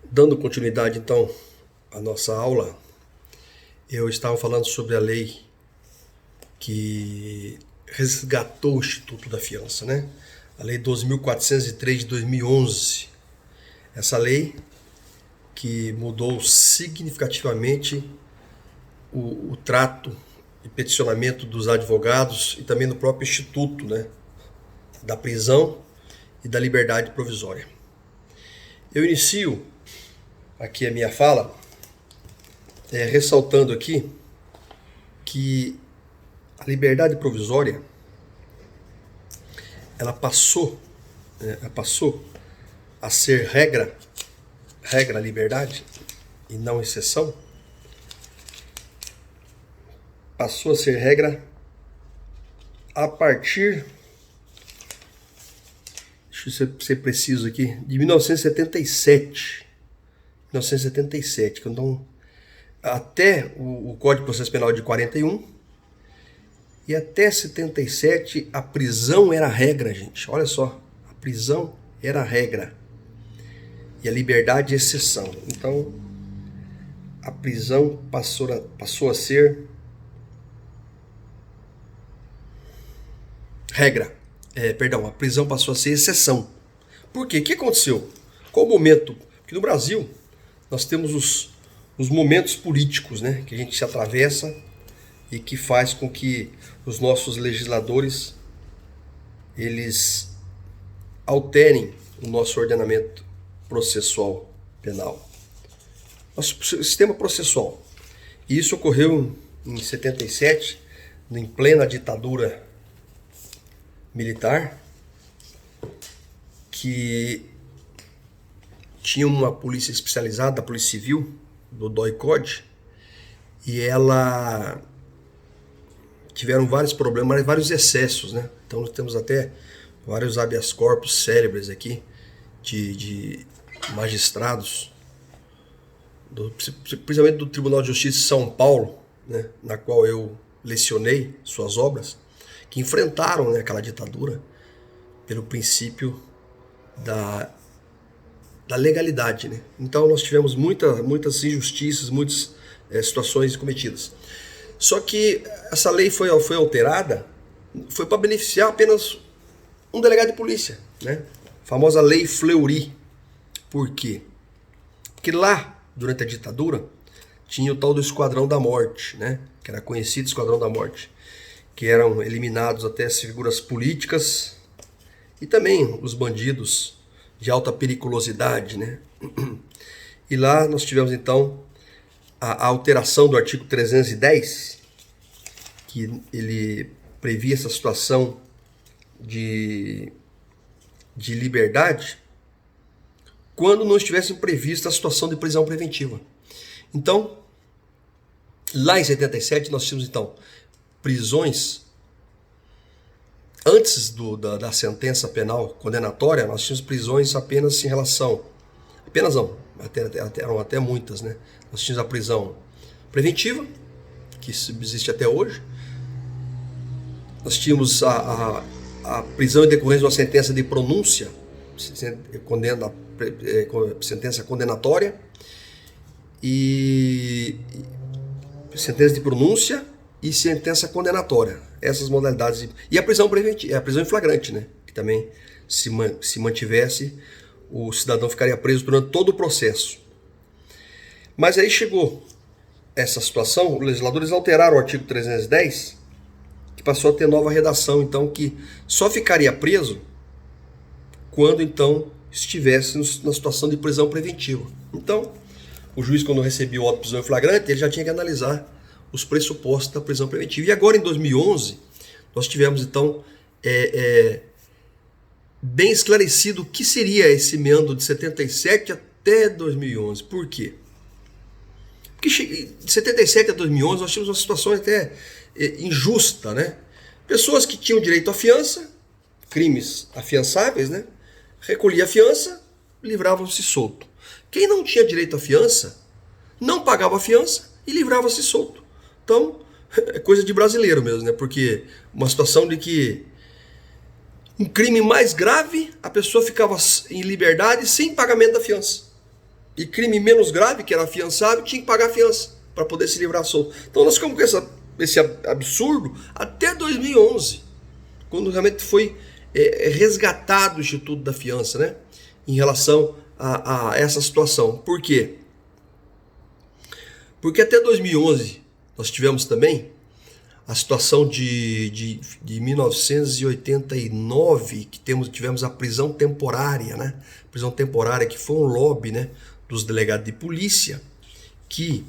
Dando continuidade, então, à nossa aula, eu estava falando sobre a lei que resgatou o Instituto da Fiança, né? A Lei 12.403 de 2011. Essa lei que mudou significativamente o trato e peticionamento dos advogados e também do próprio Instituto, né? Da prisão e da liberdade provisória. Eu inicio aqui a minha fala ressaltando aqui que a liberdade provisória ela passou a ser regra a liberdade e não exceção, passou a ser regra a partir, deixa eu ser preciso aqui, de 1977, então até o Código de Processo Penal de 41 e até 77 a prisão era a regra, gente. Olha só, a prisão era a regra e a liberdade é exceção. Então a prisão passou a ser regra. A prisão passou a ser exceção. Por quê? O que aconteceu? Qual o momento? Porque no Brasil nós temos os momentos políticos, né, que a gente se atravessa e que faz com que os nossos legisladores eles alterem o nosso ordenamento processual penal, nosso sistema processual. E isso ocorreu em 77, em plena ditadura militar, que tinha uma polícia especializada, a Polícia Civil, do DOI-CODE, e ela tiveram vários problemas, vários excessos, né? Então nós temos até vários habeas corpus célebres aqui, de magistrados, principalmente do Tribunal de Justiça de São Paulo, né? Na qual eu lecionei suas obras, que enfrentaram, né, aquela ditadura pelo princípio da legalidade, né? Então nós tivemos muitas injustiças, muitas situações cometidas. Só que essa lei foi alterada, foi para beneficiar apenas um delegado de polícia, né? A famosa Lei Fleury. Por quê? Porque lá, durante a ditadura, tinha o tal do Esquadrão da Morte, né? Que era conhecido Esquadrão da Morte, que eram eliminados até as figuras políticas e também os bandidos de alta periculosidade, né? E lá nós tivemos então a alteração do artigo 310, que ele previa essa situação de liberdade quando não estivesse prevista a situação de prisão preventiva. Então, lá em 77 nós tínhamos então prisões. Antes da sentença penal condenatória, nós tínhamos prisões apenas em relação... Apenas não, eram até muitas, né? Nós tínhamos a prisão preventiva, que existe até hoje. Nós tínhamos a prisão em decorrência de uma sentença de pronúncia, sentença condenatória, e sentença de pronúncia e sentença condenatória. Essas modalidades. E a prisão preventiva, a prisão em flagrante, né? Que também, se mantivesse, o cidadão ficaria preso durante todo o processo. Mas aí chegou essa situação, os legisladores alteraram o artigo 310, que passou a ter nova redação, então, que só ficaria preso quando, então, estivesse na situação de prisão preventiva. Então, o juiz, quando recebia o auto de prisão em flagrante, ele já tinha que analisar os pressupostos da prisão preventiva. E agora, em 2011, nós tivemos, então, bem esclarecido o que seria esse meandro de 77 até 2011. Por quê? Porque de 77 a 2011 nós tínhamos uma situação até injusta, né? Pessoas que tinham direito à fiança, crimes afiançáveis, né? Recolhia a fiança, livravam-se solto. Quem não tinha direito à fiança, não pagava a fiança e livrava-se solto. Então, é coisa de brasileiro mesmo, né? Porque uma situação de que um crime mais grave, a pessoa ficava em liberdade sem pagamento da fiança. E crime menos grave, que era afiançável, tinha que pagar a fiança para poder se livrar solto. Então nós ficamos com esse absurdo até 2011, quando realmente foi resgatado o Instituto da Fiança, né? Em relação a essa situação. Por quê? Porque até 2011 nós tivemos também a situação de 1989, que tivemos a prisão temporária, né? Prisão temporária, que foi um lobby, né, dos delegados de polícia, que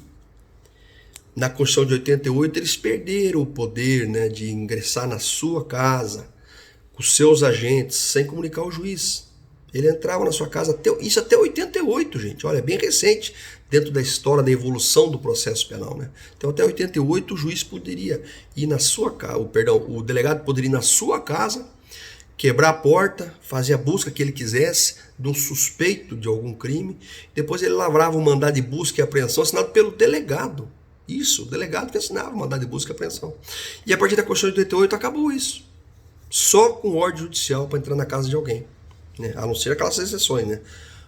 na Constituição de 88 eles perderam o poder, né, de ingressar na sua casa com seus agentes sem comunicar ao juiz. Ele entrava na sua casa, isso até 88, gente, olha, bem recente, dentro da história da evolução do processo penal, né? Então até 88 o juiz poderia ir na sua casa, o delegado poderia ir na sua casa, quebrar a porta, fazer a busca que ele quisesse de um suspeito de algum crime, depois ele lavrava o mandado de busca e apreensão assinado pelo delegado. Isso, o delegado que assinava o mandado de busca e apreensão. E a partir da Constituição de 88 acabou isso. Só com ordem judicial para entrar na casa de alguém, né? A não ser aquelas exceções, né?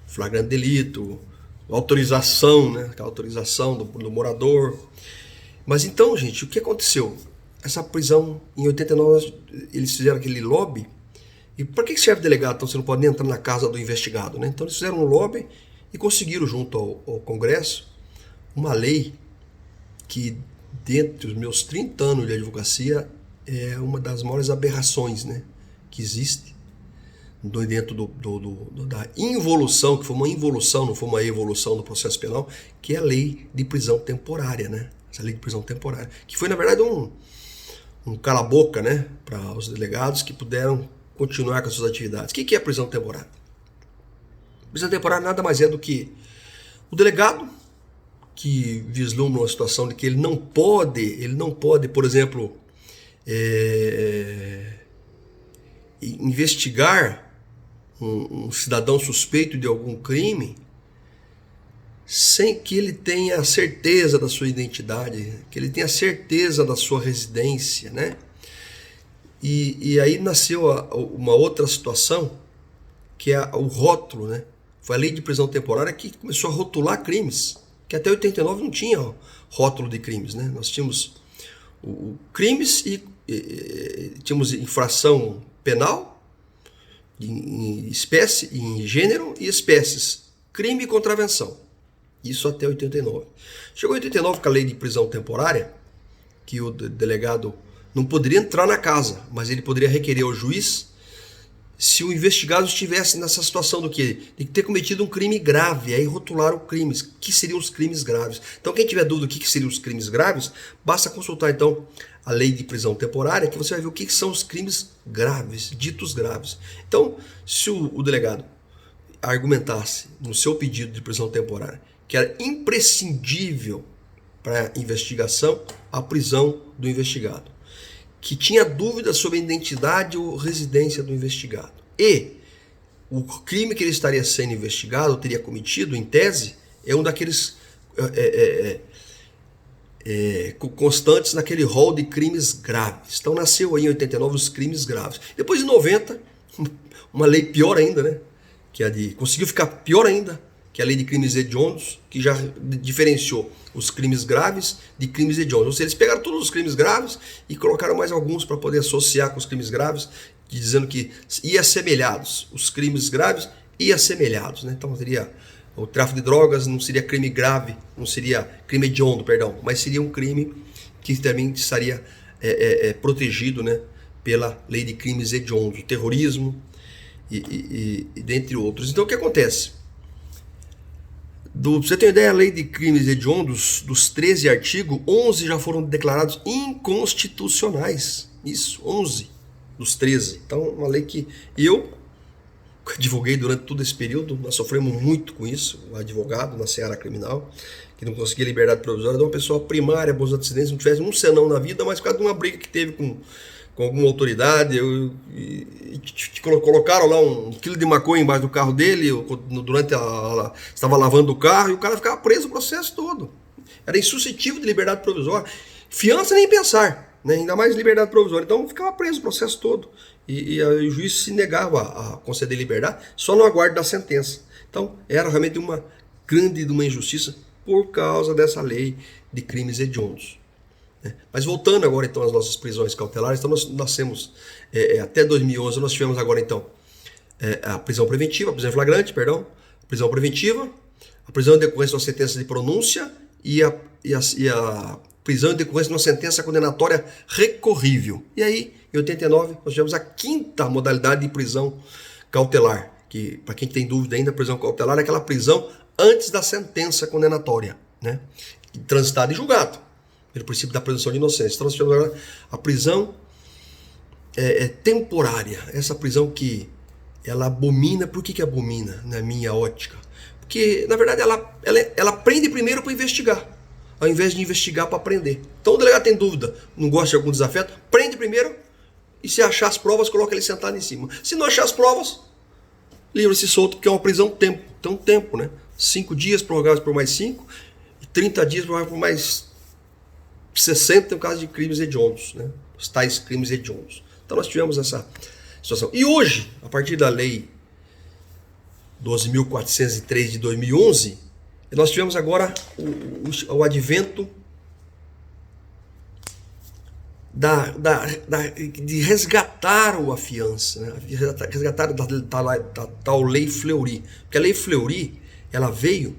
Flagrante delito, autorização, né? Aquela autorização do morador. Mas então, gente, o que aconteceu? Essa prisão, em 89, eles fizeram aquele lobby. E para que serve delegado? Então você não pode nem entrar na casa do investigado, né? Então eles fizeram um lobby e conseguiram, junto ao Congresso, uma lei que, dentre os meus 30 anos de advocacia, é uma das maiores aberrações, né, que existe dentro da involução, que foi uma involução, não foi uma evolução do processo penal, que é a lei de prisão temporária, né? Essa lei de prisão temporária, que foi, na verdade, um cala-boca, né, para os delegados que puderam continuar com as suas atividades. O que é a prisão temporária? Prisão temporária nada mais é do que o delegado que vislumbra uma situação de que ele não pode, por exemplo, investigar um cidadão suspeito de algum crime sem que ele tenha certeza da sua identidade, que ele tenha certeza da sua residência, né? E aí nasceu uma outra situação, que é o rótulo, né? Foi a lei de prisão temporária que começou a rotular crimes, que até 89 não tinha rótulo de crimes, né? Nós tínhamos crimes e tínhamos infração penal, em espécie, em gênero e espécies, crime e contravenção. Isso até 89. Chegou em 89 com a lei de prisão temporária, que o delegado não poderia entrar na casa, mas ele poderia requerer ao juiz se o investigado estivesse nessa situação do quê? De ter cometido um crime grave. Aí rotularam crimes. O que seriam os crimes graves? Então quem tiver dúvida do que seriam os crimes graves, basta consultar então a lei de prisão temporária, que você vai ver o que são os crimes graves, ditos graves. Então, se o delegado argumentasse no seu pedido de prisão temporária que era imprescindível para a investigação a prisão do investigado, que tinha dúvidas sobre a identidade ou residência do investigado, e o crime que ele estaria sendo investigado, ou teria cometido, em tese, é um daqueles constantes naquele rol de crimes graves. Então nasceu aí em 89 os crimes graves. Depois, em 90, uma lei pior ainda, né? Que conseguiu ficar pior ainda, que é a lei de crimes hediondos, que já diferenciou os crimes graves de crimes hediondos. Ou seja, eles pegaram todos os crimes graves e colocaram mais alguns para poder associar com os crimes graves, dizendo que ia assemelhados, os crimes graves e assemelhados, né? Então seria o tráfico de drogas, não seria crime grave, não seria crime hediondo, perdão, mas seria um crime que também estaria protegido, né, pela lei de crimes hediondos, terrorismo e dentre outros. Então o que acontece? Pra você ter uma ideia, a lei de crimes hediondos, dos 13 artigos, 11 já foram declarados inconstitucionais. Isso, 11 dos 13. Então, uma lei que eu advoguei durante todo esse período, nós sofremos muito com isso, o advogado na seara criminal, que não conseguia liberdade provisória, de uma pessoa primária, bons antecedentes, não tivesse um senão na vida, mas por causa de uma briga que teve com alguma autoridade, colocaram lá 1 quilo de maconha embaixo do carro dele, durante estava lavando o carro, e o cara ficava preso o processo todo. Era insuscetível de liberdade provisória. Fiança nem pensar, né? Ainda mais liberdade provisória. Então ficava preso o processo todo. E o juiz se negava a conceder liberdade só no aguardo da sentença. Então era realmente uma grande de uma injustiça por causa dessa lei de crimes hediondos. Mas voltando agora então às nossas prisões cautelares, então nós temos, até 2011 nós tivemos agora então a prisão preventiva, a prisão em flagrante, perdão, a prisão preventiva, a prisão em decorrência de uma sentença de pronúncia e a prisão em decorrência de uma sentença condenatória recorrível. E aí, em 89, nós tivemos a quinta modalidade de prisão cautelar, que, para quem tem dúvida ainda, a prisão cautelar é aquela prisão antes da sentença condenatória, né? Transitada em julgado, pelo princípio da presunção de inocência. Então nós tivemos agora a prisão temporária, essa prisão que ela abomina. Por que abomina, na minha ótica? Porque, na verdade, ela prende primeiro para investigar, ao invés de investigar para prender. Então o delegado tem dúvida, não gosta de algum desafeto, prende primeiro e se achar as provas, coloca ele sentado em cima. Se não achar as provas, livra-se solto, porque é uma prisão tempo. Então tempo, né? 5 dias prorrogados por mais 5 e 30 dias prorrogados por mais 60 no caso de crimes hediondos, né? Os tais crimes hediondos. Então nós tivemos essa situação. E hoje, a partir da lei 12.403 de 2011, nós tivemos agora o advento de resgatar a fiança, né? Resgatar da tal lei Fleury. Porque a lei Fleury, ela veio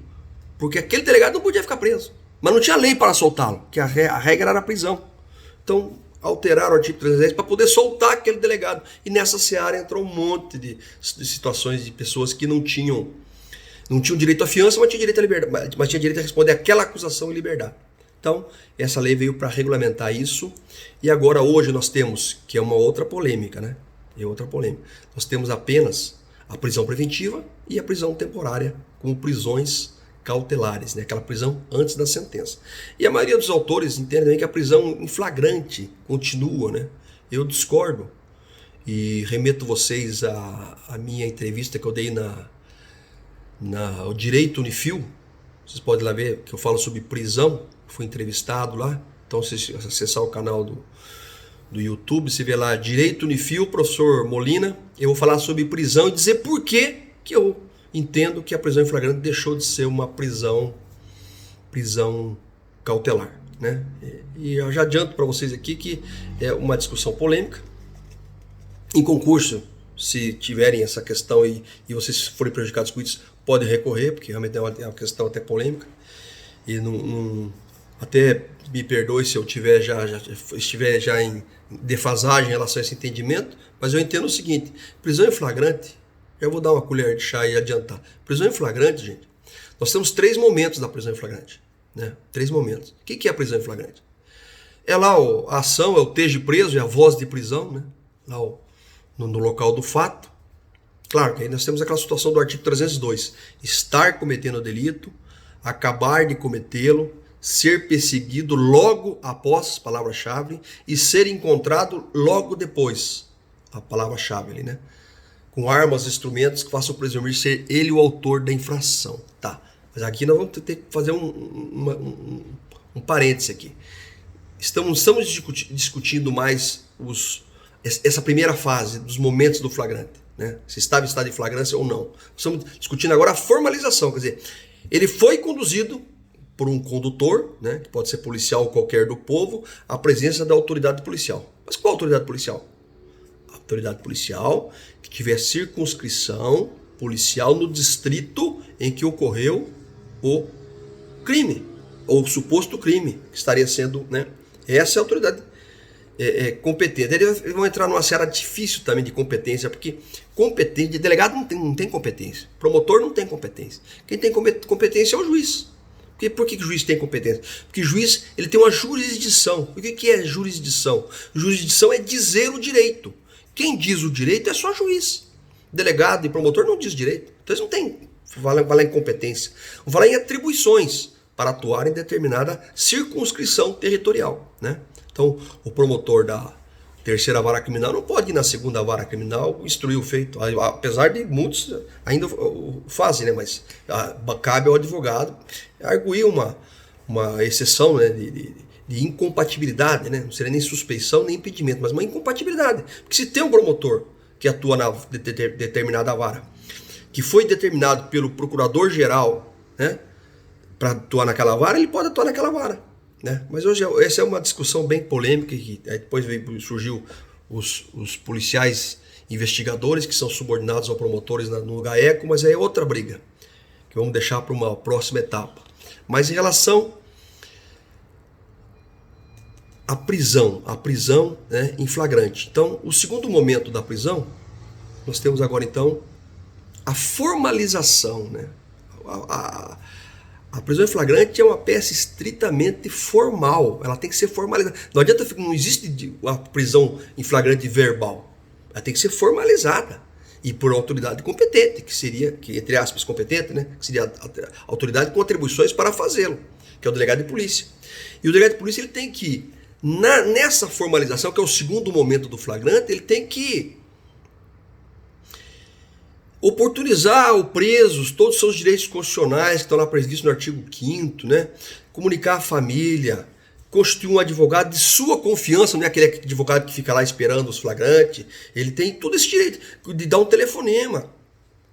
porque aquele delegado não podia ficar preso, mas não tinha lei para soltá-lo, que a regra era a prisão. Então alteraram o artigo 310 para poder soltar aquele delegado. E nessa seara entrou um monte de situações de pessoas que não tinham direito à fiança, mas tinham direito à liberdade, mas tinha direito a responder aquela acusação em liberdade. Então, essa lei veio para regulamentar isso. E agora, hoje, nós temos, que é uma outra polêmica, né? É outra polêmica. Nós temos apenas a prisão preventiva e a prisão temporária, como prisões cautelares, né? Aquela prisão antes da sentença. E a maioria dos autores entendem que a prisão em flagrante continua, né? Eu discordo e remeto vocês à minha entrevista que eu dei o Direito Unifil. Vocês podem lá ver que eu falo sobre prisão, fui entrevistado lá. Então, se você acessar o canal do YouTube, você vê lá Direito Unifil, professor Molina. Eu vou falar sobre prisão e dizer por que eu entendo que a prisão em flagrante deixou de ser uma prisão cautelar, né? E eu já adianto para vocês aqui que é uma discussão polêmica. Em concurso, se tiverem essa questão e vocês forem prejudicados com isso, podem recorrer, porque realmente é uma questão até polêmica. E até me perdoe se eu estiver já em defasagem em relação a esse entendimento, mas eu entendo o seguinte: prisão em flagrante, eu vou dar uma colher de chá e adiantar. Prisão em flagrante, gente, nós temos 3 momentos da prisão em flagrante, né? 3 momentos. O que é a prisão em flagrante? É lá a ação, é o esteja preso, é a voz de prisão, né? Lá no local do fato. Claro que aí nós temos aquela situação do artigo 302, estar cometendo o delito, acabar de cometê-lo, ser perseguido logo após, palavra-chave, e ser encontrado logo depois, a palavra-chave ali, né? Com armas, instrumentos que façam presumir ser ele o autor da infração. Tá, mas aqui nós vamos ter que fazer um parêntese aqui. Estamos discutindo mais essa primeira fase dos momentos do flagrante, né? Se estava em estado de flagrância ou não. Estamos discutindo agora a formalização, quer dizer, ele foi conduzido por um condutor, né, que pode ser policial ou qualquer do povo, à presença da autoridade policial. Mas qual autoridade policial? A autoridade policial que tiver circunscrição policial no distrito em que ocorreu o crime, ou o suposto crime que estaria sendo, né? Essa é a autoridade competente. Eles vão entrar numa seara difícil também de competência, porque competente, delegado não tem competência, promotor não tem competência. Quem tem competência é o juiz. Por que o juiz tem competência? Porque o juiz ele tem uma jurisdição. O que é jurisdição? Jurisdição é dizer o direito. Quem diz o direito é só juiz. Delegado e promotor não diz direito. Então eles não têm falar em competência. Vão falar em atribuições para atuar em determinada circunscrição territorial, né? Então o promotor da terceira vara criminal não pode ir na segunda vara criminal instruir o feito, apesar de muitos ainda fazem, né? Mas cabe ao advogado arguir uma exceção, né? de incompatibilidade, né? Não seria nem suspeição nem impedimento, mas uma incompatibilidade. Porque se tem um promotor que atua na determinada vara, que foi determinado pelo procurador-geral, né, para atuar naquela vara, ele pode atuar naquela vara, né? Mas hoje essa é uma discussão bem polêmica, que depois surgiu os policiais investigadores, que são subordinados aos promotores no GAECO, mas aí é outra briga, que vamos deixar para uma próxima etapa. Mas em relação à prisão, né, em flagrante. Então, o segundo momento da prisão, nós temos agora então a formalização, né? A prisão em flagrante é uma peça estritamente formal, ela tem que ser formalizada. Não adianta, não existe a prisão em flagrante verbal, ela tem que ser formalizada e por autoridade competente, que seria, entre aspas, competente, né? Que seria a autoridade com atribuições para fazê-lo, que é o delegado de polícia. E o delegado de polícia ele tem que, nessa formalização, que é o segundo momento do flagrante, ele tem que oportunizar ao preso todos os seus direitos constitucionais que estão lá previstos no artigo 5º, né? Comunicar à família, constituir um advogado de sua confiança, não é aquele advogado que fica lá esperando os flagrantes. Ele tem todo esse direito de dar um telefonema,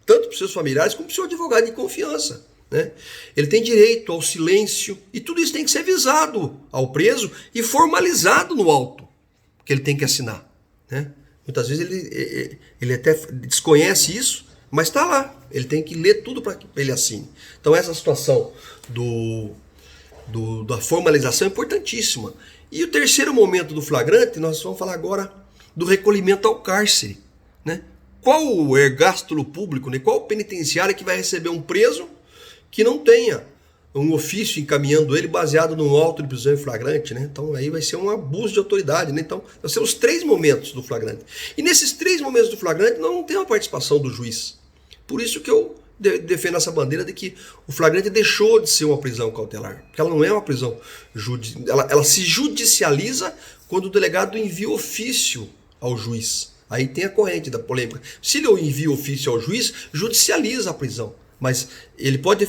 tanto para os seus familiares como para o seu advogado de confiança, né? Ele tem direito ao silêncio e tudo isso tem que ser avisado ao preso e formalizado no auto que ele tem que assinar, né? Muitas vezes ele até desconhece isso, mas está lá, ele tem que ler tudo para que ele assine. Então essa situação da formalização é importantíssima. E o terceiro momento do flagrante, nós vamos falar agora do recolhimento ao cárcere, né? Qual o ergástulo público, né? Qual o penitenciário que vai receber um preso que não tenha um ofício encaminhando ele baseado num auto de prisão em flagrante, né? Então aí vai ser um abuso de autoridade, né? Então nós temos 3 momentos do flagrante. E nesses 3 momentos do flagrante nós não temos a participação do juiz. Por isso que eu defendo essa bandeira de que o flagrante deixou de ser uma prisão cautelar, porque ela não é uma prisão ela se judicializa quando o delegado envia ofício ao juiz. Aí tem a corrente da polêmica. Se ele envia ofício ao juiz, judicializa a prisão. Mas ele pode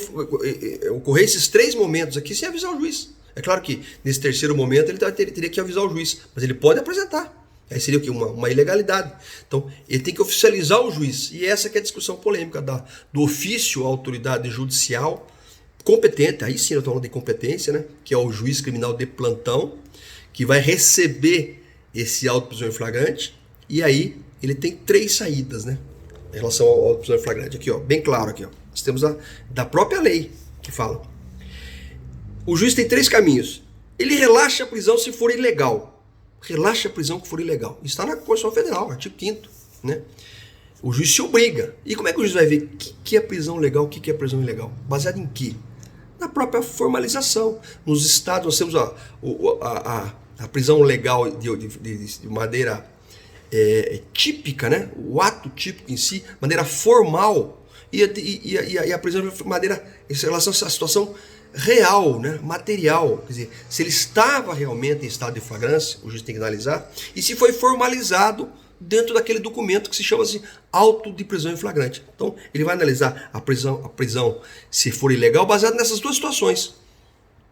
ocorrer esses 3 momentos aqui sem avisar o juiz. É claro que nesse terceiro momento ele teria que avisar o juiz, mas ele pode apresentar. Aí seria o quê? Uma ilegalidade. Então, ele tem que oficializar o juiz. E essa que é a discussão polêmica do ofício à autoridade judicial competente. Aí sim eu estou falando de competência, né? Que é o juiz criminal de plantão, que vai receber esse auto de prisão em flagrante. E aí ele tem 3 saídas, né? Em relação ao auto de prisão em flagrante. Aqui, ó, bem claro aqui, ó. Nós temos da própria lei que fala. O juiz tem 3 caminhos. Ele relaxa a prisão se for ilegal. Relaxa a prisão que for ilegal. Está na Constituição Federal, artigo 5º, né? O juiz se obriga. E como é que o juiz vai ver o que é prisão legal, o que é prisão ilegal? Baseado em quê? Na própria formalização. Nos estados nós temos a prisão legal de maneira típica, né? O ato típico em si, maneira formal. E a prisão de maneira em relação à situação real, né, material, quer dizer, se ele estava realmente em estado de flagrância, o juiz tem que analisar, e se foi formalizado dentro daquele documento que se chama assim, auto de prisão em flagrante. Então, ele vai analisar a prisão se for ilegal, baseado nessas 2 situações,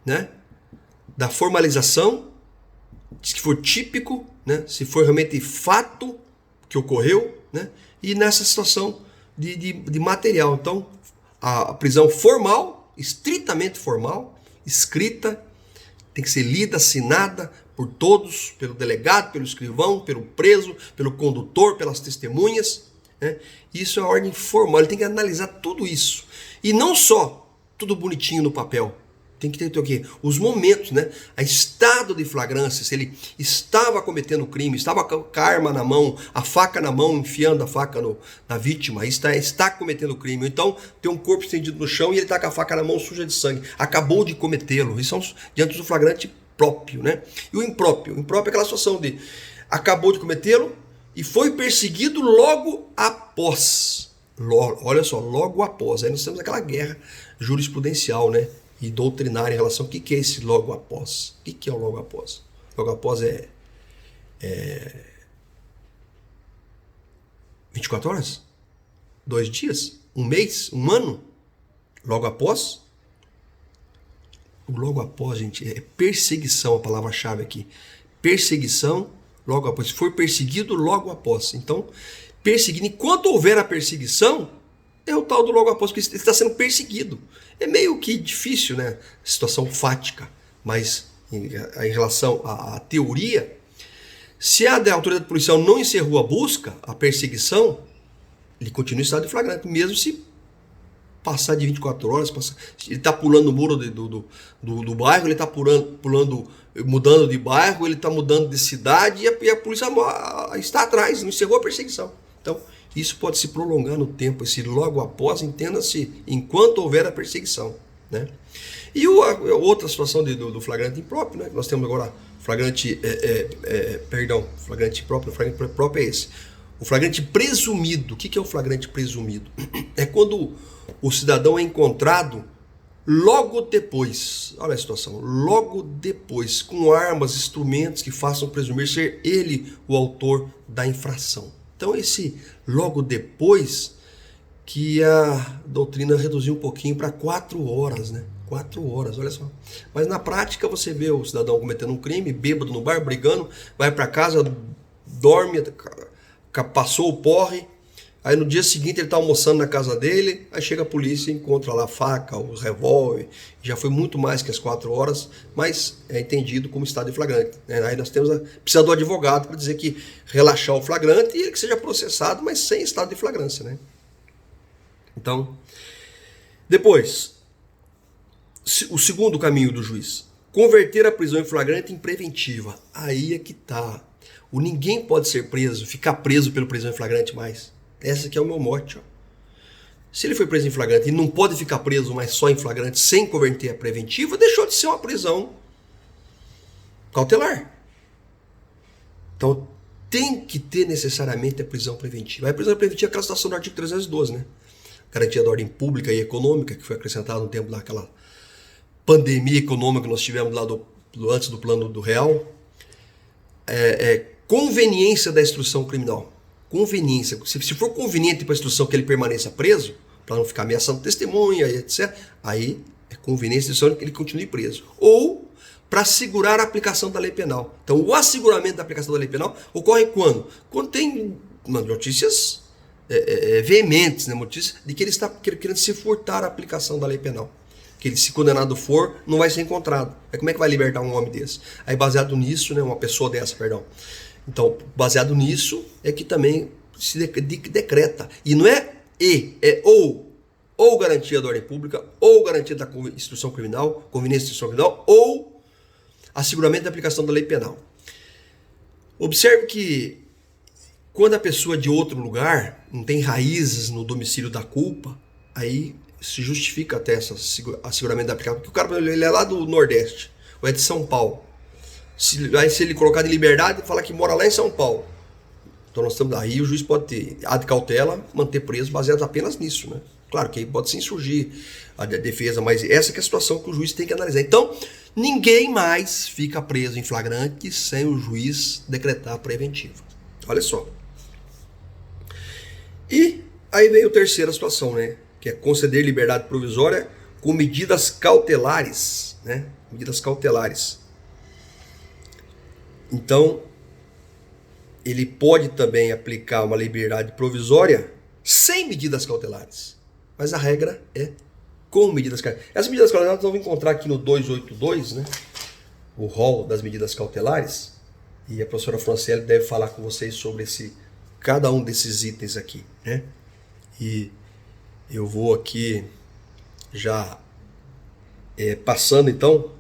né, da formalização, se for típico, né, se for realmente fato que ocorreu, né, e nessa situação de material. Então, a prisão formal, estritamente formal, escrita, tem que ser lida, assinada por todos, pelo delegado, pelo escrivão, pelo preso, pelo condutor, pelas testemunhas, né? Isso é a ordem formal, ele tem que analisar tudo isso. E não só tudo bonitinho no papel, tem que ter o quê? Os momentos, né? A estado de flagrância, se ele estava cometendo crime, estava com a arma na mão, a faca na mão, enfiando a faca na vítima, está cometendo crime. Ou então tem um corpo estendido no chão e ele está com a faca na mão suja de sangue. Acabou de cometê-lo. Isso são diante do flagrante próprio, né? E o impróprio. O impróprio é aquela situação de acabou de cometê-lo e foi perseguido logo após. Olha só, logo após. Aí nós temos aquela guerra jurisprudencial, né? E doutrinária em relação ao que é esse logo após. O que é o logo após? Logo após é 24 horas? 2 dias? 1 mês? 1 ano? Logo após? O logo após, gente, é perseguição, a palavra-chave aqui. Perseguição, logo após. Se for perseguido, logo após. Então, perseguindo. Enquanto houver a perseguição, É o tal do logo após, porque ele está sendo perseguido. É meio que difícil, né? Situação fática. Mas em relação à teoria, se a autoridade policial não encerrou a busca, a perseguição, ele continua em estado de flagrante, mesmo se passar de 24 horas. Ele está pulando o muro do bairro, ele está pulando, mudando de bairro, ele está mudando de cidade e a polícia está atrás, não encerrou a perseguição. Então, isso pode se prolongar no tempo, esse logo após, entenda-se, enquanto houver a perseguição, né? E outra situação do flagrante impróprio, né? Nós temos agora flagrante, flagrante próprio, flagrante próprio é esse. O flagrante presumido. O que é o flagrante presumido? É quando o cidadão é encontrado logo depois, olha a situação, logo depois, com armas, instrumentos que façam presumir ser ele o autor da infração. Então esse logo depois que a doutrina reduziu um pouquinho para 4 horas, né? 4 horas, olha só. Mas na prática você vê o cidadão cometendo um crime, bêbado no bar, brigando, vai para casa, dorme, passou o porre, aí no dia seguinte ele está almoçando na casa dele, aí chega a polícia e encontra lá a faca, o revólver, já foi muito mais que as 4 horas, mas é entendido como estado de flagrante, né? Aí nós temos precisa do advogado para dizer que relaxar o flagrante e ele que seja processado, mas sem estado de flagrância, né? Então, depois, o segundo caminho do juiz, converter a prisão em flagrante em preventiva. Aí é que tá. Ninguém pode ser preso, ficar preso pelo prisão em flagrante mais. Esse aqui é o meu mote. Ó. Se ele foi preso em flagrante e não pode ficar preso mais só em flagrante sem converter a preventiva, deixou de ser uma prisão cautelar. Então tem que ter necessariamente a prisão preventiva. A prisão preventiva é aquela situação do artigo 312, né? Garantia da ordem pública e econômica, que foi acrescentada no tempo daquela pandemia econômica que nós tivemos lá antes do plano do real. Conveniência da instrução criminal. Conveniência. Se for conveniente para a instrução que ele permaneça preso, para não ficar ameaçando testemunha, etc., aí é conveniência da instrução que ele continue preso. Ou para assegurar a aplicação da lei penal. Então, o asseguramento da aplicação da lei penal ocorre quando? Quando tem notícias veementes, né? Notícias de que ele está querendo se furtar a aplicação da lei penal. Que ele, se condenado for, não vai ser encontrado. Aí como é que vai libertar um homem desse? Aí baseado nisso, né, uma pessoa dessa, perdão. Então, baseado nisso, é que também se decreta. E não é ou garantia da ordem pública, ou garantia da instrução criminal, conveniência da instrução criminal, ou asseguramento da aplicação da lei penal. Observe que quando a pessoa é de outro lugar, não tem raízes no domicílio da culpa, aí se justifica até esse asseguramento da aplicação, porque o cara ele é lá do Nordeste, ou é de São Paulo. Se ele colocar de liberdade, fala que mora lá em São Paulo. Então nós estamos aí, o juiz pode ter ad cautela, manter preso baseado apenas nisso, né? Claro que aí pode sim surgir a defesa, mas essa que é a situação que o juiz tem que analisar. Então, ninguém mais fica preso em flagrante sem o juiz decretar a preventiva. Olha só. E aí vem a terceira situação, né? Que é conceder liberdade provisória com medidas cautelares, né? Medidas cautelares. Então, ele pode também aplicar uma liberdade provisória sem medidas cautelares. Mas a regra é com medidas cautelares. Essas medidas cautelares nós vamos encontrar aqui no 282, né? O rol das medidas cautelares. E a professora Franciele deve falar com vocês sobre cada um desses itens aqui, né? E eu vou aqui já passando então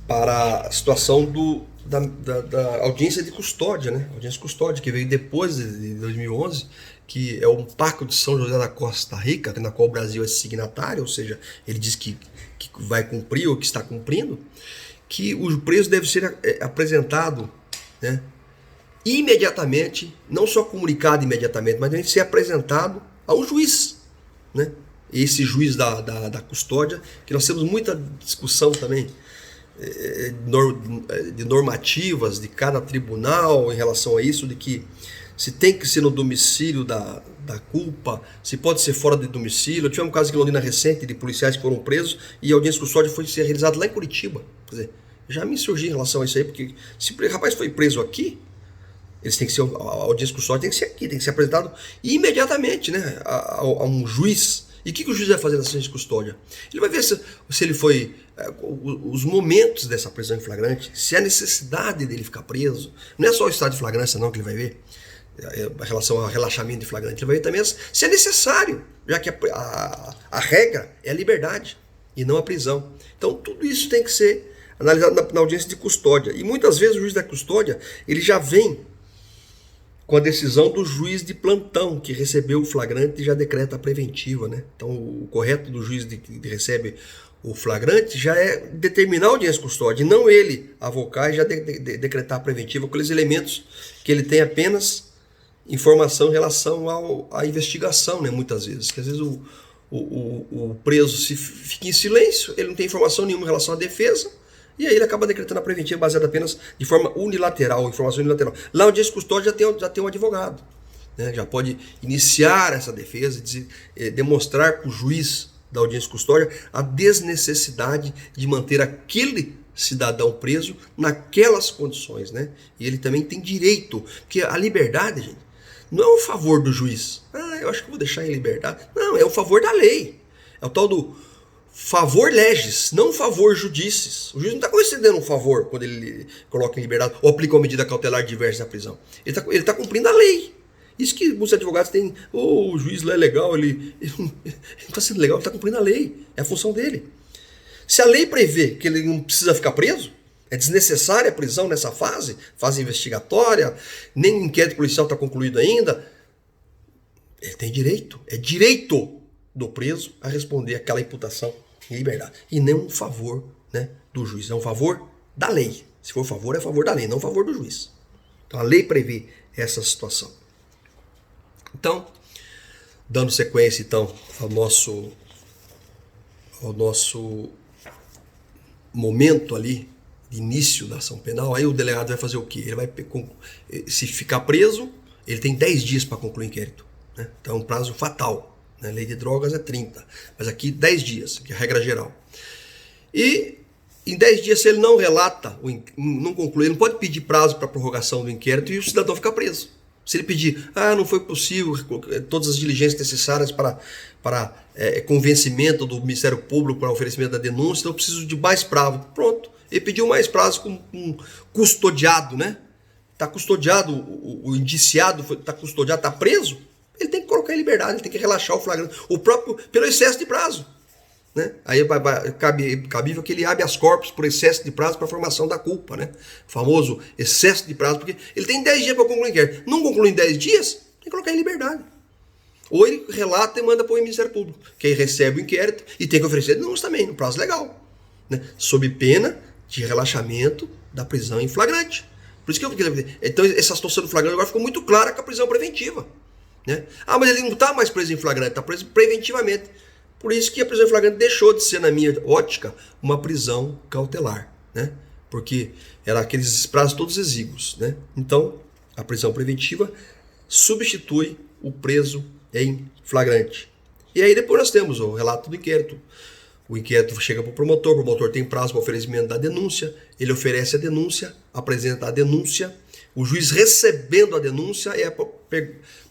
para a situação da audiência de custódia, né? Audiência de custódia que veio depois de 2011, que é um pacto de São José da Costa Rica, na qual o Brasil é signatário, ou seja, ele diz que vai cumprir ou que está cumprindo, que o preso deve ser apresentado, né, imediatamente, não só comunicado imediatamente, mas deve ser apresentado ao juiz, né? Esse juiz da custódia, que nós temos muita discussão também de normativas de cada tribunal em relação a isso, de que se tem que ser no domicílio da culpa, se pode ser fora de domicílio. Eu tive um caso aqui em Londrina recente de policiais que foram presos e a audiência de custódia foi ser realizada lá em Curitiba. Quer dizer, já me surgiu em relação a isso aí, porque se o rapaz foi preso aqui, Eles têm que ser, a audiência custódia tem que ser aqui, tem que ser apresentado imediatamente, né, a um juiz. E o que o juiz vai fazer na audiência de custódia? Ele vai ver se ele foi, os momentos dessa prisão em flagrante, se há necessidade dele ficar preso. Não é só o estado de flagrância não que ele vai ver, em relação ao relaxamento de flagrante. Ele vai ver também se é necessário, já que a regra é a liberdade e não a prisão. Então tudo isso tem que ser analisado na audiência de custódia. E muitas vezes o juiz da custódia, ele já vem com a decisão do juiz de plantão, que recebeu o flagrante e já decreta a preventiva, né? Então, o correto do juiz que recebe o flagrante já é determinar a audiência custódia, e não ele avocar e já decretar a preventiva com aqueles elementos que ele tem apenas informação em relação à investigação, né? Muitas vezes. Que às vezes o preso fica em silêncio, ele não tem informação nenhuma em relação à defesa, e aí ele acaba decretando a preventiva baseada apenas de forma unilateral, informação unilateral. Lá no audiência custódia já tem um advogado, né? Já pode iniciar essa defesa, demonstrar para o juiz da audiência custódia a desnecessidade de manter aquele cidadão preso naquelas condições, né? E ele também tem direito, porque a liberdade, gente, não é um favor do juiz. Eu acho que vou deixar em liberdade. Não, é o favor da lei. É o tal do favor legis, não favor judicis. O juiz não está concedendo um favor quando ele coloca em liberdade ou aplica uma medida cautelar diversa na prisão. Ele tá cumprindo a lei. Isso que muitos advogados têm, o juiz lá é legal, ele não está sendo legal, ele está cumprindo a lei. É a função dele. Se a lei prevê que ele não precisa ficar preso, é desnecessária a prisão nessa fase investigatória, nem o inquérito policial está concluído ainda, ele tem direito, é direito do preso a responder aquela imputação em liberdade. E não um favor, né, do juiz, é um favor da lei. Se for favor, é favor da lei, não um favor do juiz. Então a lei prevê essa situação. Então, dando sequência então ao nosso momento ali de início da ação penal, aí o delegado vai fazer o quê? Ele vai, se ficar preso, ele tem 10 dias para concluir o inquérito, né? Então é um prazo fatal. A lei de drogas é 30, mas aqui 10 dias, que é a regra geral. E em 10 dias, se ele não relata, não conclui, ele não pode pedir prazo para prorrogação do inquérito e o cidadão fica preso. Se ele pedir, não foi possível todas as diligências necessárias para convencimento do Ministério Público para oferecimento da denúncia, então eu preciso de mais prazo. Pronto, ele pediu mais prazo com um custodiado, né? Está custodiado, o indiciado está custodiado, está preso, ele tem que colocar em liberdade, ele tem que relaxar o flagrante, pelo excesso de prazo, né? Aí cabível que ele habeas corpus por excesso de prazo para a formação da culpa, né? O famoso excesso de prazo, porque ele tem 10 dias para concluir o inquérito. Não conclui em 10 dias, tem que colocar em liberdade. Ou ele relata e manda para o Ministério Público, que aí recebe o inquérito e tem que oferecer denúncia também, no prazo legal, né? Sob pena de relaxamento da prisão em flagrante. Por isso que então essa situação do flagrante agora ficou muito clara com a prisão preventiva, né? Mas ele não está mais preso em flagrante, está preso preventivamente. Por isso que a prisão em flagrante deixou de ser, na minha ótica, uma prisão cautelar, né? Porque era aqueles prazos todos exíguos, né? Então, a prisão preventiva substitui o preso em flagrante. E aí depois nós temos o relato do inquérito. O inquérito chega para o promotor tem prazo para oferecimento da denúncia, ele oferece a denúncia, apresenta a denúncia, o juiz recebendo a denúncia é a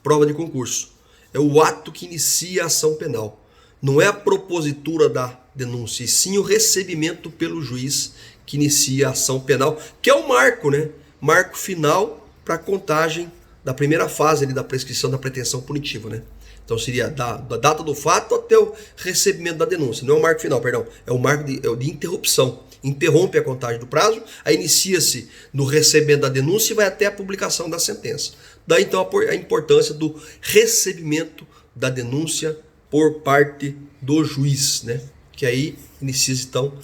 prova de concurso. É o ato que inicia a ação penal. Não é a propositura da denúncia, e sim o recebimento pelo juiz que inicia a ação penal, que é o marco, né? Marco final para a contagem da primeira fase ali da prescrição da pretensão punitiva, né? Então seria da data do fato até o recebimento da denúncia. Não é o marco final, perdão. É o marco de interrupção. Interrompe a contagem do prazo, aí inicia-se no recebimento da denúncia e vai até a publicação da sentença. Daí então a importância do recebimento da denúncia por parte do juiz, né? Que aí inicia então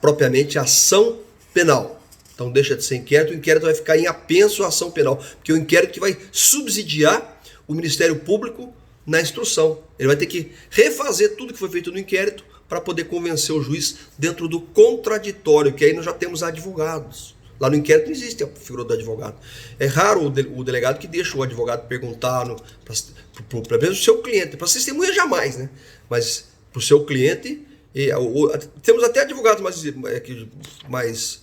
propriamente a ação penal. Então deixa de ser inquérito, o inquérito vai ficar em apenso à ação penal, porque é o inquérito que vai subsidiar o Ministério Público na instrução. Ele vai ter que refazer tudo que foi feito no inquérito para poder convencer o juiz dentro do contraditório, que aí nós já temos advogados. Lá no inquérito não existe a figura do advogado. É raro o delegado que deixa o advogado perguntar para o seu cliente, para a testemunha jamais, né? Mas para o seu cliente, temos até advogados mais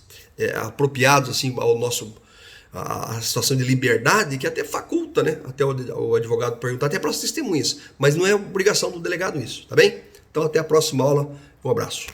apropriados assim, ao nosso a situação de liberdade, que até faculta, né? Até o advogado perguntar, até para as testemunhas. Mas não é obrigação do delegado isso, tá bem? Então até a próxima aula. Um abraço.